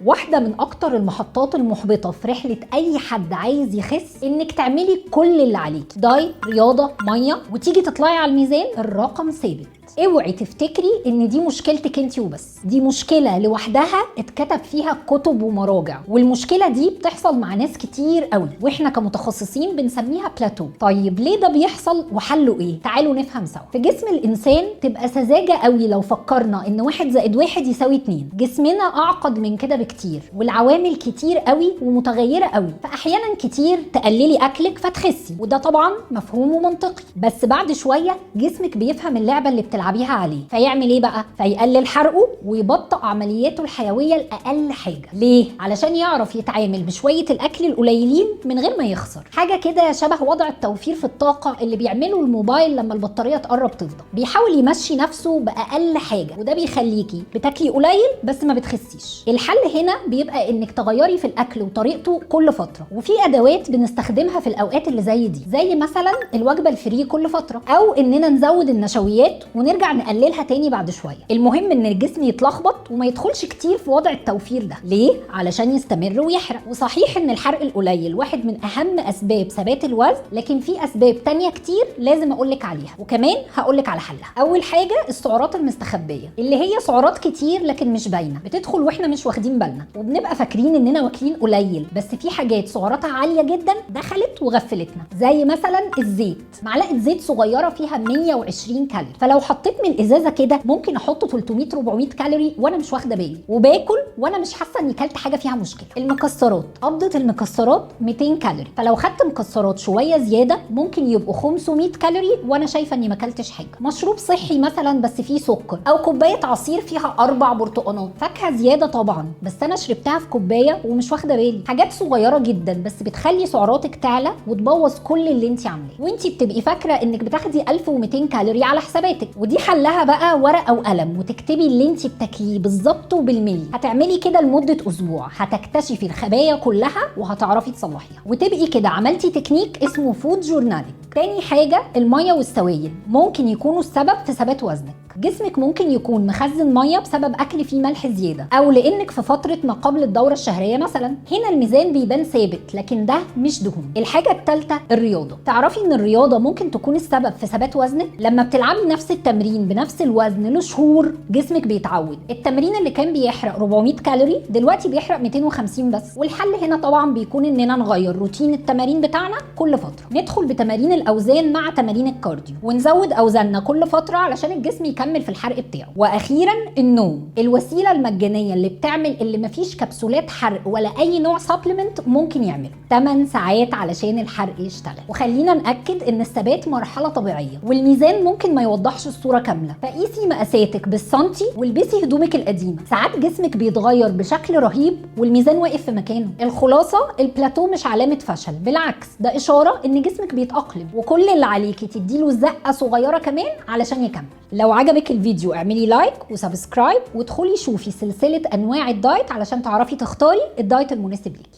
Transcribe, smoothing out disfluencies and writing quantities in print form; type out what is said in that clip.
واحدة من أكتر المحطات المحبطة في رحلة أي حد عايز يخس إنك تعملي كل اللي عليك، دايت، رياضة، مية، وتيجي تطلعي على الميزان الرقم ثابت. اوعي تفتكري ان دي مشكلتك انت وبس، دي مشكله لوحدها اتكتب فيها كتب ومراجع، والمشكله دي بتحصل مع ناس كتير قوي، واحنا كمتخصصين بنسميها بلاتو. طيب ليه ده بيحصل وحله ايه؟ تعالوا نفهم سوا. في جسم الانسان تبقى سذاجه قوي لو فكرنا ان 1 زائد 1 يساوي 2. جسمنا اعقد من كده بكتير، والعوامل كتير قوي ومتغيره قوي، فاحيانا كتير تقللي اكلك فتخسي، وده طبعا مفهوم ومنطقي. بس بعد شويه جسمك بيفهم اللعبه اللي بتلعبيها عليه، فيعمل ايه بقى؟ فيقلل حرقه ويبطئ عملياته الحيويه لاقل حاجه. ليه؟ علشان يعرف يتعامل بشويه الاكل القليلين من غير ما يخسر. حاجه كده شبه وضع التوفير في الطاقه اللي بيعمله الموبايل لما البطاريه تقرب تفضى، بيحاول يمشي نفسه باقل حاجه، وده بيخليكي بتاكلي قليل بس ما بتخسيش. الحل هنا بيبقى انك تغيري في الاكل وطريقته كل فتره، وفي ادوات بنستخدمها في الاوقات اللي زي دي، زي مثلا الوجبه الفري كل فتره، او اننا نزود النشويات ونرجع نقللها تاني بعد شويه. المهم ان الجسم يتلخبط وما يدخلش كتير في وضع التوفير ده. ليه؟ علشان يستمر ويحرق. وصحيح ان الحرق القليل واحد من اهم اسباب ثبات الوزن، لكن في اسباب تانية كتير لازم اقولك عليها، وكمان هقولك على حلها. اول حاجه السعرات المستخبيه، اللي هي سعرات كتير لكن مش باينه، بتدخل واحنا مش واخدين بالنا، وبنبقى فاكرين اننا واكلين قليل، بس في حاجات سعراتها عاليه جدا دخلت وغفلتنا. زي مثلا الزيت، معلقه زيت صغيره فيها 120 كالوري، فلو حطيت من الازازه كده ممكن احط 300 400 كالوري وانا مش واخده بالي، وباكل وانا مش حاسه اني كلت حاجه فيها مشكله. المكسرات، قبضه المكسرات 200 كالوري، فلو خدت مكسرات شويه زياده ممكن يبقوا 500 كالوري وانا شايفه اني ما كلتش حاجه. مشروب صحي مثلا بس فيه سكر، او كوبايه عصير فيها 4 برتقانات، فاكهه زياده طبعا بس انا شربتها في كوبايه ومش واخده بالي. حاجات صغيره جدا بس بتخلي سعراتك تعلى وتبوظ كل اللي انت عاملاه، وانت بتبقي فاكره انك بتاخدي 1200 كالوري على حساباتك. ودي حلها بقى ورقه وقلم وتكتبي اللي انت بتاكليه بالظبط وبالملي. هتعملي كده لمده اسبوع، هتكتشفي الخبايا كلها وهتعرفي تصلحيها، وتبقي كده عملتي تكنيك اسمه فود جورنالينج. تاني حاجه الميه والسوائل ممكن يكونوا السبب في ثبات وزنك. جسمك ممكن يكون مخزن ميه بسبب اكل فيه ملح زياده، او لانك في فتره ما قبل الدوره الشهريه مثلا. هنا الميزان بيبان ثابت لكن ده مش دهون. الحاجه الثالثه الرياضه. تعرفي ان الرياضه ممكن تكون السبب في ثبات وزنك؟ لما بتلعبي نفس التمرين بنفس الوزن لشهور جسمك بيتعود. التمرين اللي كان بيحرق 400 كالوري دلوقتي بيحرق 250 بس. والحل هنا طبعا بيكون اننا نغير روتين التمارين بتاعنا كل فتره، ندخل بتمارين الاوزان مع تمارين الكارديو، ونزود اوزاننا كل فتره علشان الجسم يكمل في الحرق بتاعه. واخيرا النوم، الوسيله المجانيه اللي بتعمل اللي مفيش كبسولات حرق ولا اي نوع سبلمنت ممكن يعمله. 8 ساعات علشان الحرق يشتغل. وخلينا ناكد ان الثبات مرحله طبيعيه، والميزان ممكن ما يوضحش الصوره كامله، فقيسي مقاساتك بالسنتي والبسي هدومك القديمه. ساعات جسمك بيتغير بشكل رهيب والميزان واقف في مكانه. الخلاصه البلاتو مش علامه فشل، بالعكس ده اشاره ان جسمك بيتاقلم، وكل اللي عليكي تديله زقه صغيره كمان علشان يكمل. لو عجبك الفيديو اعملي لايك وسبسكرايب، وادخلي شوفي سلسله انواع الدايت علشان تعرفي تختاري الدايت المناسب ليكي.